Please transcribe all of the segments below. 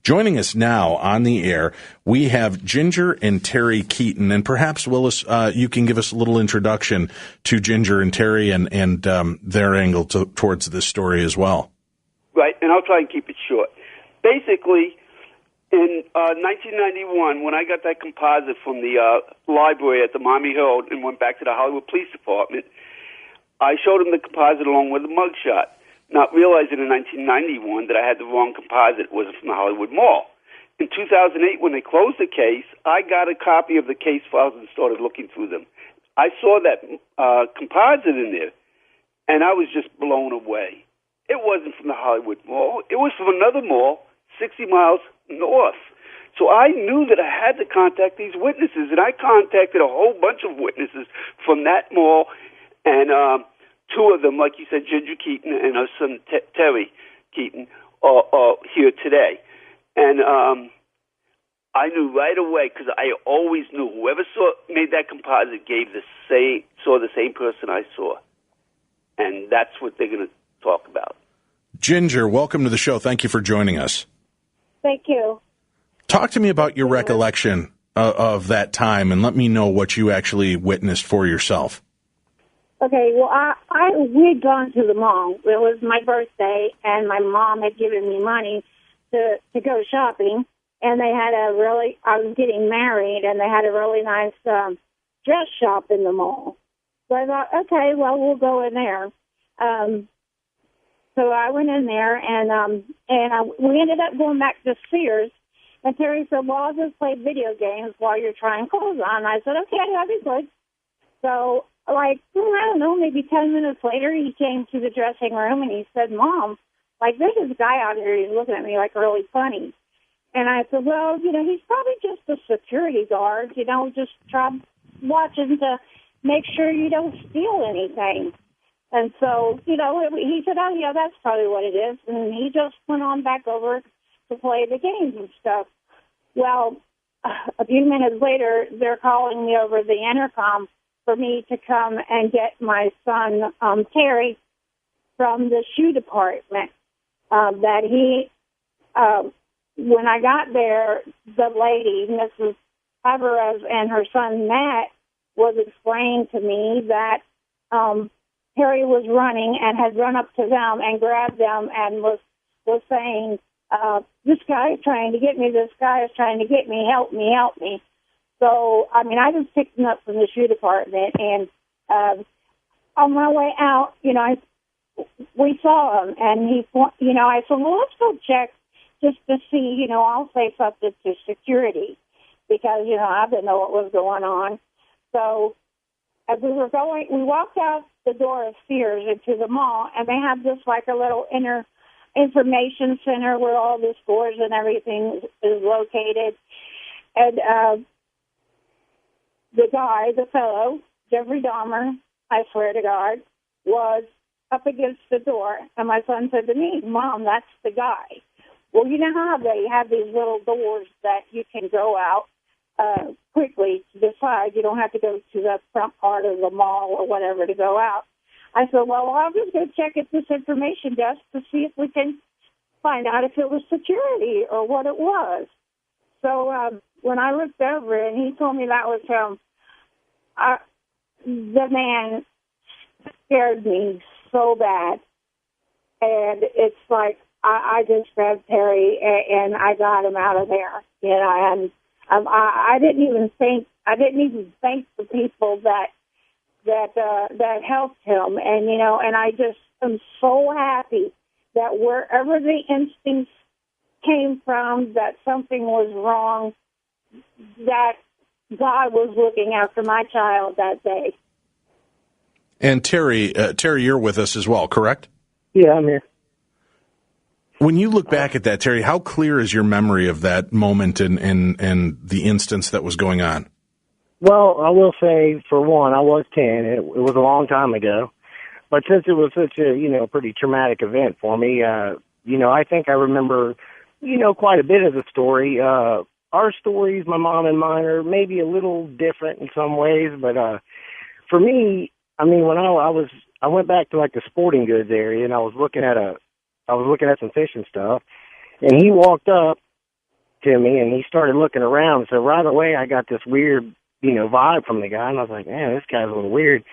Joining us now on the air, we have Ginger and Terry Keaton. And perhaps, Willis, you can give us a little introduction to Ginger and Terry and their angle towards this story as well. Right, and I'll try and keep it short. Basically, in 1991, when I got that composite from the library at the Miami Herald and went back to the Hollywood Police Department, I showed them the composite along with the mugshot, not realizing in 1991 that I had the wrong composite. It wasn't from the Hollywood Mall. In 2008, when they closed the case, I got a copy of the case files and started looking through them. I saw that composite in there, and I was just blown away. It wasn't from the Hollywood Mall. It was from another mall 60 miles north. So I knew that I had to contact these witnesses, and I contacted a whole bunch of witnesses from that mall, and two of them, like you said, Ginger Keaton and her son Terry Keaton, are here today. And I knew right away, because I always knew whoever made that composite saw the same person I saw. And that's what they're going to talk about. Ginger, welcome to the show. Thank you for joining us. Thank you. Talk to me about your recollection of that time, and let me know what you actually witnessed for yourself. Okay, well, we'd gone to the mall. It was my birthday, and my mom had given me money to go shopping, and they had I was getting married, and they had a really nice dress shop in the mall. So I thought, okay, well, we'll go in there. So I went in there, and we ended up going back to Sears, and Terry said, well, I'll just play video games while you're trying clothes on. I said, okay, that'd be good. So, I don't know, maybe 10 minutes later, he came to the dressing room, and he said, Mom, there's this guy out here, he's looking at me really funny. And I said, well, he's probably just a security guard, just try watching to make sure you don't steal anything. And so, he said, oh, yeah, that's probably what it is. And he just went on back over to play the games and stuff. Well, a few minutes later, they're calling me over the intercom for me to come and get my son, Terry, from the shoe department. When I got there, the lady, Mrs. Alvarez, and her son, Matt, was explaining to me that Terry was running and had run up to them and grabbed them and was saying, this guy is trying to get me, this guy is trying to get me, help me, help me. So, I just picked him up from the shoe department, and on my way out, we saw him, and I said, well, let's go check just to see, I'll say something to security, because, I didn't know what was going on. So, as we walked out the door of Sears into the mall, and they have this a little inner information center where all the stores and everything is located. And the fellow, Jeffrey Dahmer, I swear to God, was up against the door. And my son said to me, Mom, that's the guy. Well, you know how they have these little doors that you can go out quickly to decide. You don't have to go to the front part of the mall or whatever to go out. I said, well, I'll just go check at this information desk to see if we can find out if it was security or what it was. So when I looked over and he told me that was him, the man scared me so bad. And it's I just grabbed Terry and I got him out of there. And I didn't even thank the people that helped him. And, and I just am so happy that wherever the instincts came from, that something was wrong, that God was looking after my child that day. And Terry, you're with us as well, correct? Yeah, I'm here. When you look back at that, Terry, how clear is your memory of that moment and the instance that was going on? Well, I will say, for one, I was 10. It was a long time ago. But since it was such a, pretty traumatic event for me, I think I remember, quite a bit of the story. Our stories, my mom and mine, are maybe a little different in some ways. But for me, when I went back to the sporting goods area and I was looking at some fishing stuff, and he walked up to me, and he started looking around. So right away, I got this weird, vibe from the guy, and I was like, man, this guy's a little weird.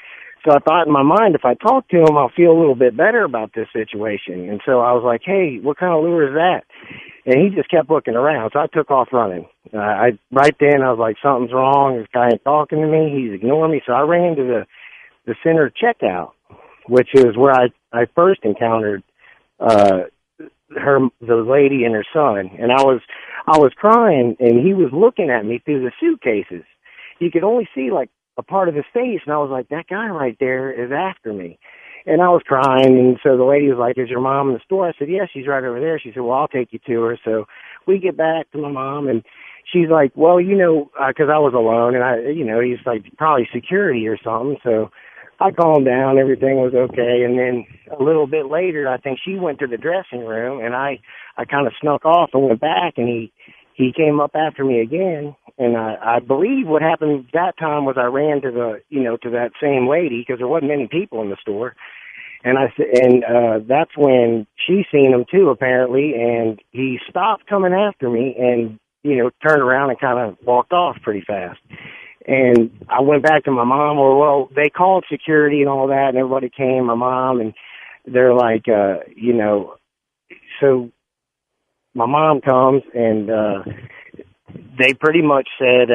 So I thought in my mind, if I talk to him, I'll feel a little bit better about this situation. And so I was like, hey, what kind of lure is that? And he just kept looking around. So I took off running. Right then, I was like, something's wrong. This guy ain't talking to me. He's ignoring me. So I ran to the center checkout, which is where I first encountered the lady and her son. And I was crying, and he was looking at me through the suitcases. You could only see like a part of his face, and I was like, that guy right there is after me. And I was crying, and so the lady was like, is your mom in the store? I said, yes, she's right over there. She said, well, I'll take you to her. So we get back to my mom, and she's like, well, because I was alone, and he's like probably security or something. So I calmed down. Everything was okay. And then a little bit later, I think she went to the dressing room, and I kind of snuck off and went back, and he came up after me again. And I believe what happened that time was I ran to to that same lady, because there wasn't many people in the store. And that's when she seen him too, apparently. And he stopped coming after me and, turned around and kind of walked off pretty fast. And I went back to my mom, well, they called security and all that, and everybody came, my mom, and they're like, so my mom comes, and they pretty much said,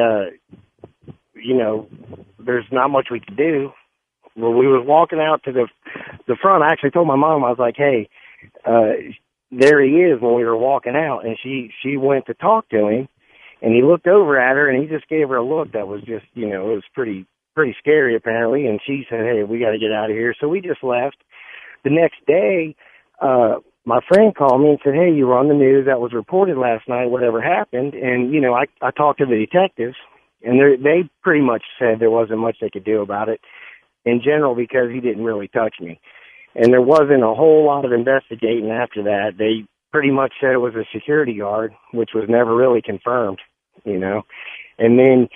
there's not much we could do. Well, we was walking out to the front. I actually told my mom, I was like, hey, there he is when we were walking out. And she went to talk to him, and he looked over at her, and he just gave her a look that was just, it was pretty scary apparently. And she said, hey, we got to get out of here. So we just left. The next day, my friend called me and said, hey, you were on the news. That was reported last night, whatever happened. And, I talked to the detectives, and they pretty much said there wasn't much they could do about it in general, because he didn't really touch me. And there wasn't a whole lot of investigating after that. They pretty much said it was a security guard, which was never really confirmed, And then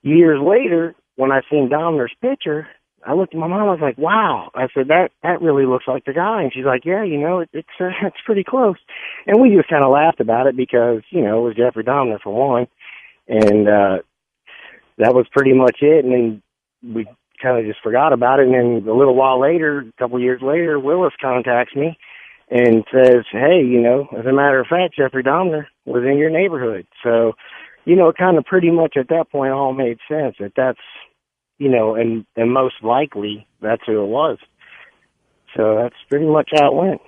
years later, when I seen Dahmer's picture, I looked at my mom, I was like, wow. I said, that really looks like the guy. And she's like, yeah, it's pretty close. And we just kind of laughed about it because, it was Jeffrey Dahmer for one. And that was pretty much it. And then we kind of just forgot about it. And then a little while later, a couple of years later, Willis contacts me and says, hey, as a matter of fact, Jeffrey Dahmer was in your neighborhood. So, it kind of pretty much at that point all made sense that's, and most likely that's who it was. So that's pretty much how it went.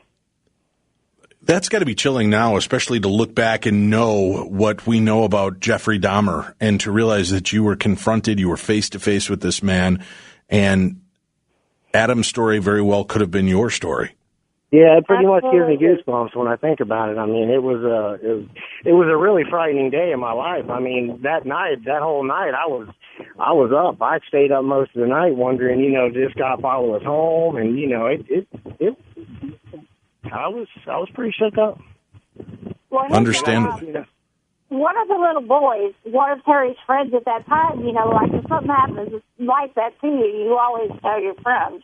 That's got to be chilling now, especially to look back and know what we know about Jeffrey Dahmer and to realize that you were confronted, you were face to face with this man, and Adam's story very well could have been your story. Yeah, it pretty much gives me goosebumps when I think about it. I mean, it was a really frightening day in my life. I mean, that whole night, I was up. I stayed up most of the night wondering, did this guy follow us home? And I was pretty shook up. Well, understandably. One of the little boys, one of Terry's friends at that time, like if something happens like that to you, you always tell your friends,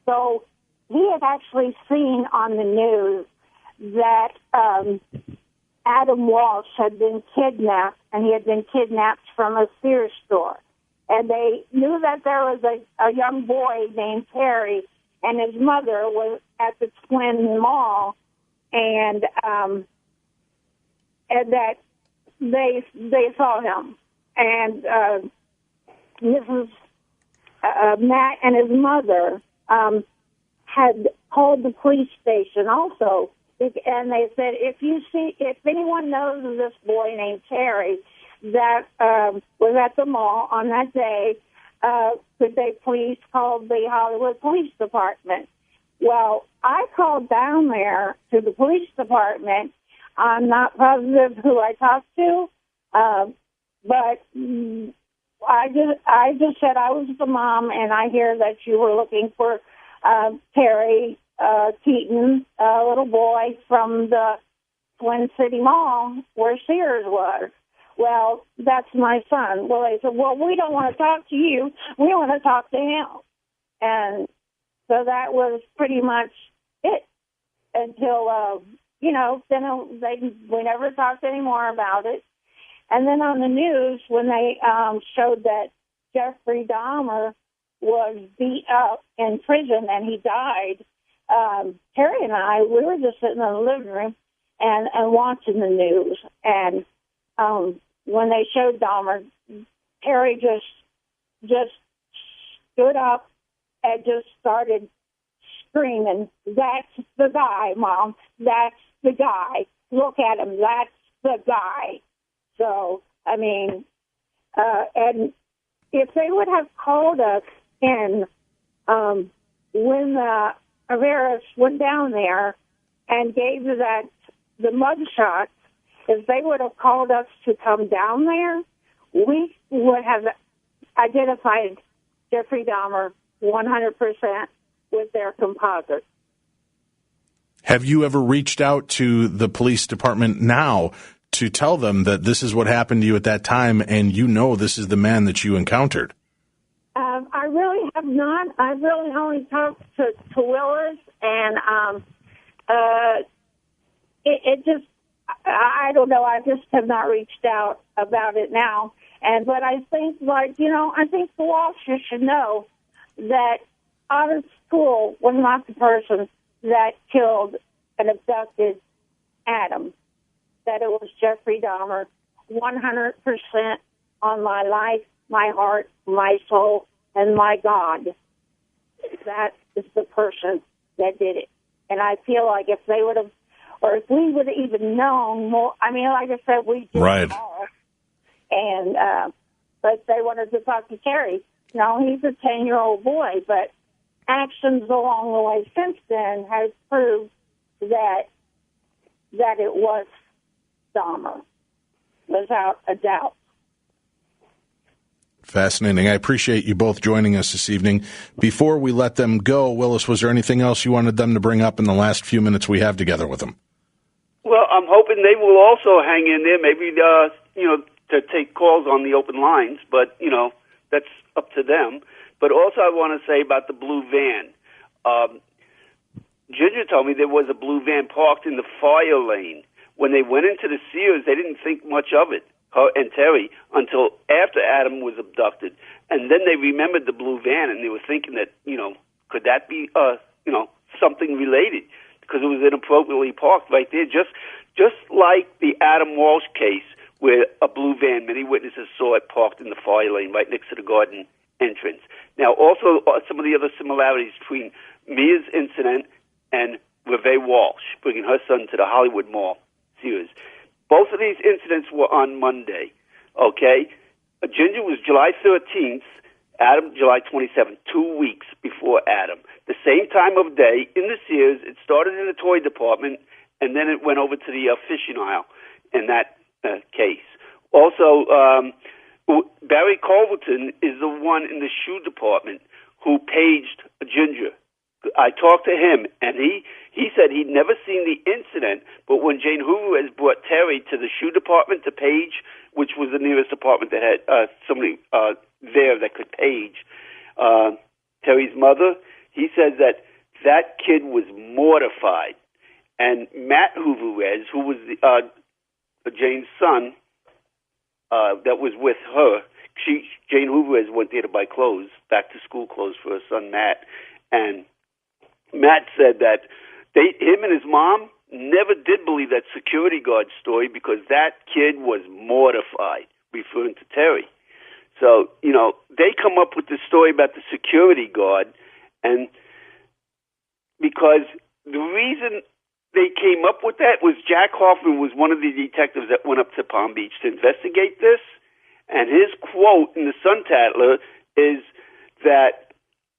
So he had actually seen on the news that Adam Walsh had been kidnapped, and he had been kidnapped from a Sears store. And they knew that there was a young boy named Terry, and his mother was at the Twin Mall, and that they saw him. And Mrs. Matt and his mother had called the police station also, and they said, if anyone knows of this boy named Terry that was at the mall on that day, could they please call the Hollywood Police Department? Well, I called down there to the police department. I'm not positive who I talked to, but I just said I was the mom, and I hear that you were looking for Terry Keaton, a little boy from the Twin City Mall where Sears was. Well, that's my son. Well, they said, well, we don't want to talk to you. We want to talk to him. And so that was pretty much it until, we never talked anymore about it. And then on the news, when they showed that Jeffrey Dahmer was beat up in prison and he died, Terry and I, we were just sitting in the living room and watching the news. And when they showed Dahmer, Terry just stood up and just started screaming, "That's the guy, Mom. That's the guy. Look at him. That's the guy." So, I mean, and if they would have called us in when the Averis went down there and gave the mug shots, if they would have called us to come down there, we would have identified Jeffrey Dahmer 100% with their composite. Have you ever reached out to the police department now to tell them that this is what happened to you at that time and this is the man that you encountered? I really have not. I've really only talked to Willis, and it just, I don't know, I just have not reached out about it now. But I think, I think the Walshers should know that out of school was not the person that killed and abducted Adam, that it was Jeffrey Dahmer, 100% on my life, my heart, my soul, and my God. That is the person that did it. And I feel like if they would have, or if we would have even known more, I mean, like I said, we did right. all. And, but they wanted to talk to Terry. He's a 10-year-old boy, but actions along the way since then has proved that it was Dahmer, without a doubt. Fascinating. I appreciate you both joining us this evening. Before we let them go, Willis, was there anything else you wanted them to bring up in the last few minutes we have together with them? Well, I'm hoping they will also hang in there, maybe, to take calls on the open lines, but, that's up to them. But also I want to say about the blue van. Ginger told me there was a blue van parked in the fire lane. When they went into the Sears, they didn't think much of it, her and Terry, until after Adam was abducted. And then they remembered the blue van, and they were thinking that, could that be, something related? Because it was inappropriately parked right there, just like the Adam Walsh case, where a blue van, many witnesses saw it parked in the fire lane right next to the garden entrance. Now, also, some of the other similarities between Mia's incident and Reve Walsh, bringing her son to the Hollywood Mall, Sears. Both of these incidents were on Monday, okay? Ginger was July 13th, Adam July 27th, 2 weeks before Adam. The same time of day in the Sears. It started in the toy department, and then it went over to the fishing aisle in that case. Also, Barry Culverton is the one in the shoe department who paged Ginger. I talked to him, and he said he'd never seen the incident, but when Jane Hoover has brought Terry to the shoe department to page, which was the nearest department that had somebody there that could page Terry's mother, he says that kid was mortified. And Matt Hooverez, who was Jane's son, that was with her, Jane Hooverez went there to buy clothes, back to school clothes for her son Matt, and Matt said that him and his mom never did believe that security guard story because that kid was mortified, referring to Terry. So, they come up with the story about the security guard, and because the reason they came up with that was Jack Hoffman was one of the detectives that went up to Palm Beach to investigate this, and his quote in the Sun-Tattler is that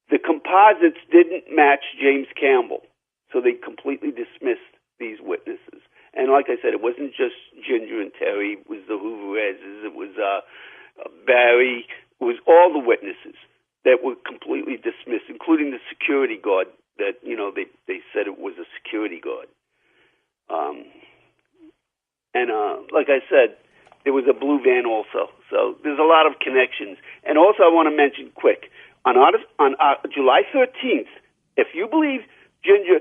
the composites didn't match James Campbell, so they completely dismissed these witnesses. And like I said, it wasn't just Ginger and Terry, it was the Hooverezes, it was Barry, it was all the witnesses that were completely dismissed, including the security guard that, they said it was a security guard. Like I said, there was a blue van also. So there's a lot of connections. And also I want to mention quick, on July 13th, if you believe, Ginger,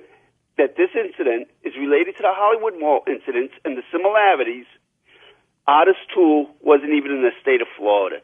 that this incident is related to the Hollywood Mall incidents and the similarities, Otis Toole wasn't even in the state of Florida.